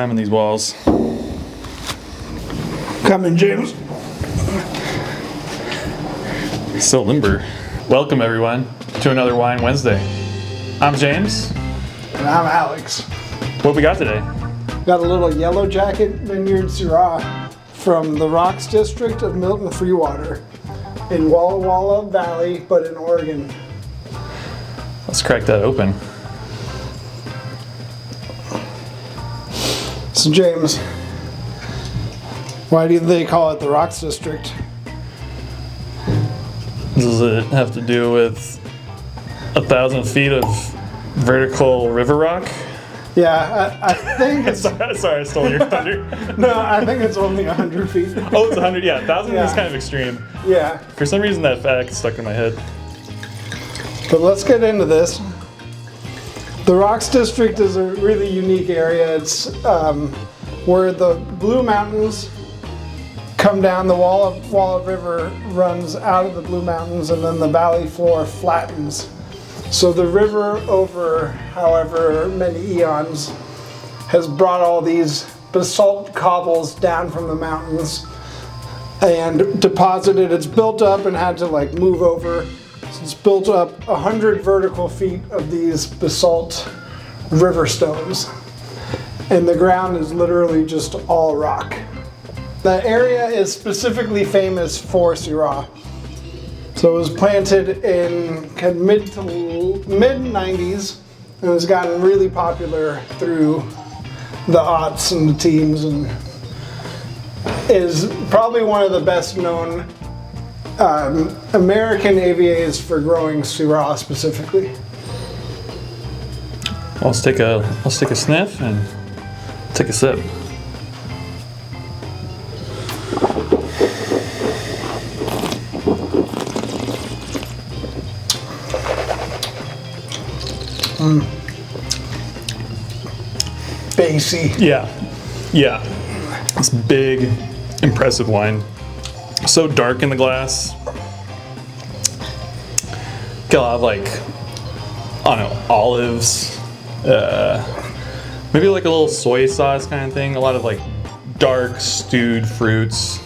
I'm in these walls. Coming, James. So limber. Welcome everyone to another Wine Wednesday. I'm James. And I'm Alex. What we got today? Got a little Yellow Jacket Vineyard Syrah from the Rocks District of Milton Freewater in Walla Walla Valley, but in Oregon. Let's crack that open. So James, why do they call it the Rocks District? Does it have to do with 1,000 feet of vertical river rock? Yeah, I think it's... sorry, I stole your thunder. No, I think it's only 100 feet. Oh, it's 100? Yeah, 1,000 Yeah. is kind of extreme. Yeah. For some reason that fact stuck in my head. But let's get into this. The Rocks District is a really unique area. It's where the Blue Mountains come down, the Walla River runs out of the Blue Mountains, and then the valley floor flattens. So the river, over however many eons, has brought all these basalt cobbles down from the mountains and deposited. It's built up and had to move over. So it's built up 100 vertical feet of these basalt river stones. And the ground is literally just all rock. The area is specifically famous for Syrah. So it was planted in mid 90s and has gotten really popular through the aughts and the teens, and is probably one of the best known American AVAs for growing Syrah specifically. Let's take a sniff and take a sip. Bassy. Yeah. It's big, impressive wine. So dark in the glass. Got a lot of olives. Maybe a little soy sauce kind of thing. A lot of dark stewed fruits.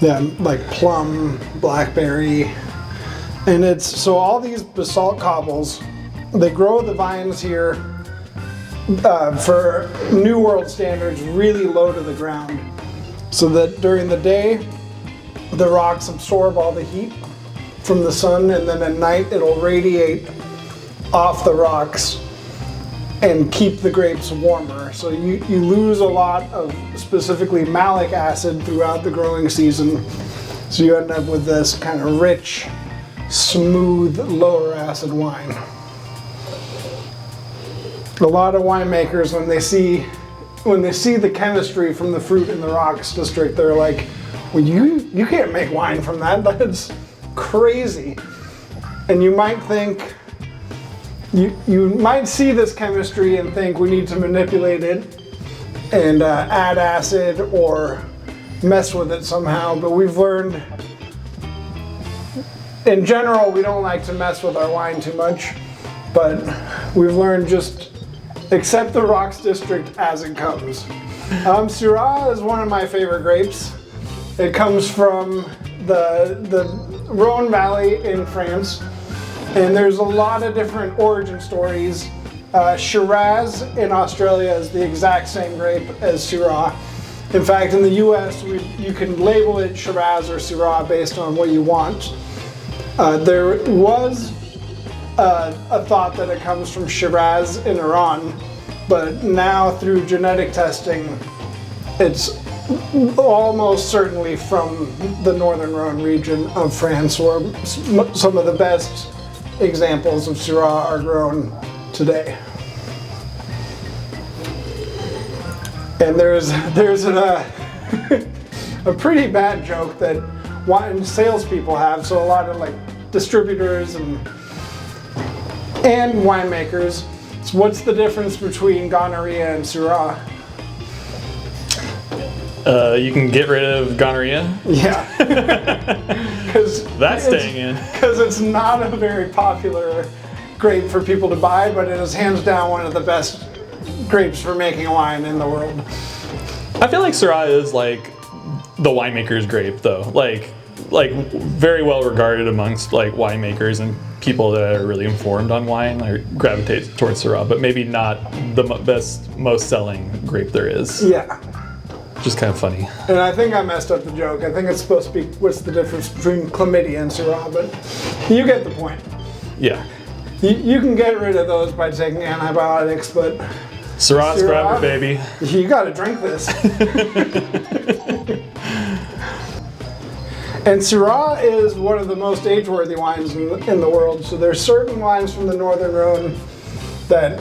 Yeah, plum, blackberry. And so all these basalt cobbles, they grow the vines here for New World standards really low to the ground, so that during the day the rocks absorb all the heat from the sun, and then at night it'll radiate off the rocks and keep the grapes warmer. So you lose a lot of specifically malic acid throughout the growing season, so you end up with this kind of rich, smooth, lower acid wine. A lot of winemakers, when they see the chemistry from the fruit in the Rocks District, they're like, well, you can't make wine from that. That's crazy. And you might think, you might see this chemistry and think we need to manipulate it and add acid or mess with it somehow. But we've learned, in general, we don't like to mess with our wine too much. But we've learned just accept the Rocks District as it comes. Syrah is one of my favorite grapes. It comes from the Rhone Valley in France, and there's a lot of different origin stories. Shiraz in Australia is the exact same grape as Syrah. In fact, in the US, you can label it Shiraz or Syrah based on what you want. There was a thought that it comes from Shiraz in Iran, but now through genetic testing, it's almost certainly from the northern Rhone region of France, where some of the best examples of Syrah are grown today. And there's a pretty bad joke that wine salespeople have, so a lot of distributors and winemakers. So what's the difference between gonorrhea and Syrah? You can get rid of gonorrhea. Yeah. That's staying in. Because it's not a very popular grape for people to buy, but it is hands down one of the best grapes for making wine in the world. I feel like Syrah is like the winemaker's grape, though. Like very well regarded amongst like winemakers and people that are really informed on wine or gravitate towards Syrah, but maybe not the most selling grape there is. Yeah. Just kind of funny. And I think I messed up the joke. I think it's supposed to be what's the difference between chlamydia and Syrah, but you get the point. Yeah. You can get rid of those by taking antibiotics, but Syrah's forever, baby. You gotta drink this. And Syrah is one of the most age-worthy wines in the world. So there's certain wines from the Northern Rhone that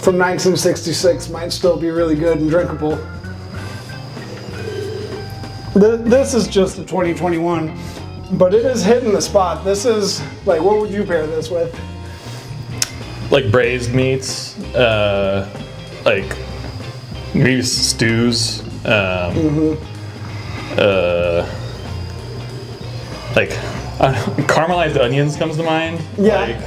from 1966 might still be really good and drinkable. This is just a 2021, but it is hitting the spot. This is, like, what would you pair this with? Like braised meats, like maybe stews, like caramelized onions comes to mind. Yeah. Like,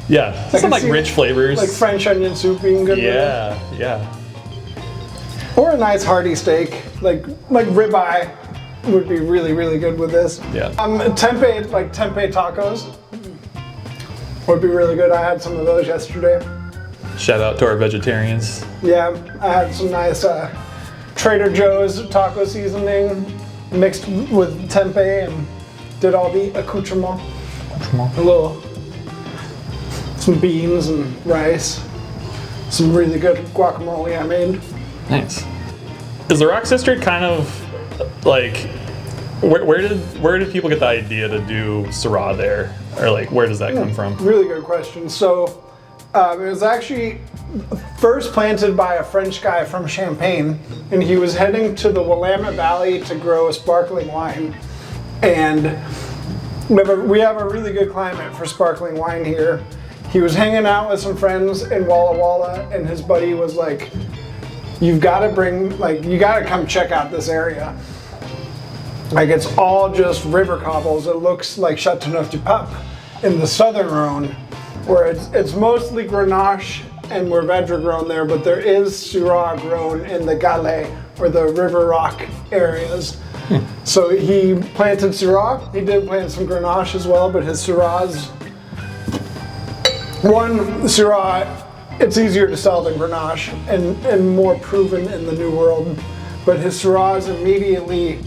yeah, some like rich flavors. Like French onion soup being good. Yeah, yeah. Or a nice hearty steak, like ribeye would be really, really good with this. Yeah. Tempeh tacos would be really good. I had some of those yesterday. Shout out to our vegetarians. Yeah, I had some nice Trader Joe's taco seasoning mixed with tempeh and did all the accoutrement. Some beans and rice. Some really good guacamole I made. Nice. Is the Rocks District kind of like where did people get the idea to do Syrah there, or like where does that come from? Really good question. So it was actually first planted by a French guy from Champagne, and he was heading to the Willamette Valley to grow a sparkling wine. And we have a really good climate for sparkling wine here. He was hanging out with some friends in Walla Walla, and his buddy was like, you gotta come check out this area. Like, it's all just river cobbles. It looks like Châteauneuf-du-Pape in the southern Rhone, where it's mostly Grenache and Mourvedre grown there, but there is Syrah grown in the Galets, or the River Rock areas. So he planted Syrah. He did plant some Grenache as well, but his Syrahs, Syrah, it's easier to sell than Grenache and more proven in the New World. But his Syrahs immediately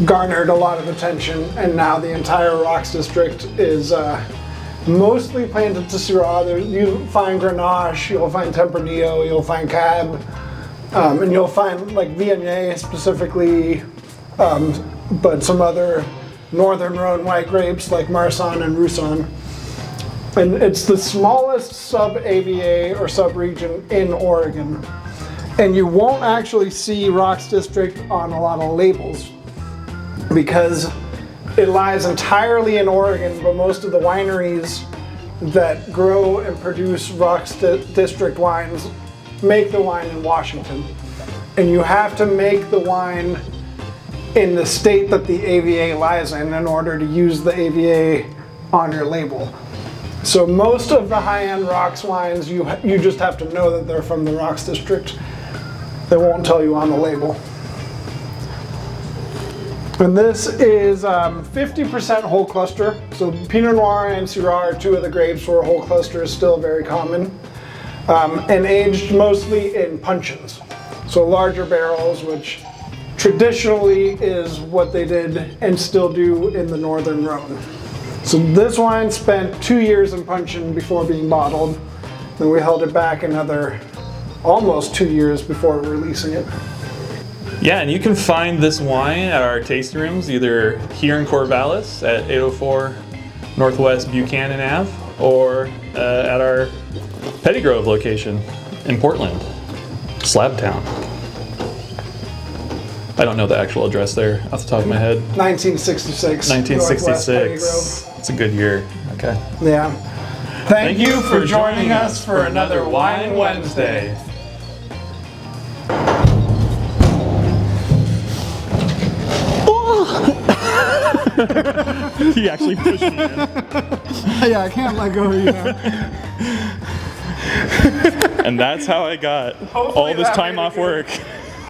garnered a lot of attention, and now the entire Rocks District is mostly planted to Syrah. You'll find Grenache, you'll find Tempranillo, you'll find Cab, and you'll find like Viognier specifically, but some other Northern Rhone white grapes like Marsanne and Roussanne. And it's the smallest sub-AVA or sub-region in Oregon. And you won't actually see Rocks District on a lot of labels because it lies entirely in Oregon, but most of the wineries that grow and produce Rocks District wines make the wine in Washington. And you have to make the wine in the state that the AVA lies in order to use the AVA on your label. So most of the high-end Rocks wines, you just have to know that they're from the Rocks District. They won't tell you on the label. And this is 50% whole cluster. So Pinot Noir and Syrah are two of the grapes where whole cluster is still very common. And aged mostly in puncheons. So larger barrels, which traditionally is what they did and still do in the Northern Rhone. So this wine spent 2 years in puncheon before being bottled. Then we held it back another almost 2 years before releasing it. Yeah, and you can find this wine at our tasting rooms, either here in Corvallis at 804 Northwest Buchanan Ave, or at our Pettygrove location in Portland, Slabtown. I don't know the actual address there off the top of my head. 1966. 1966. It's a good year. Okay. Yeah. Thank you for joining us for another Wine Wednesday. He actually pushed me in. Yeah, I can't let go of you now. And that's how I got all this that time made it off good. work.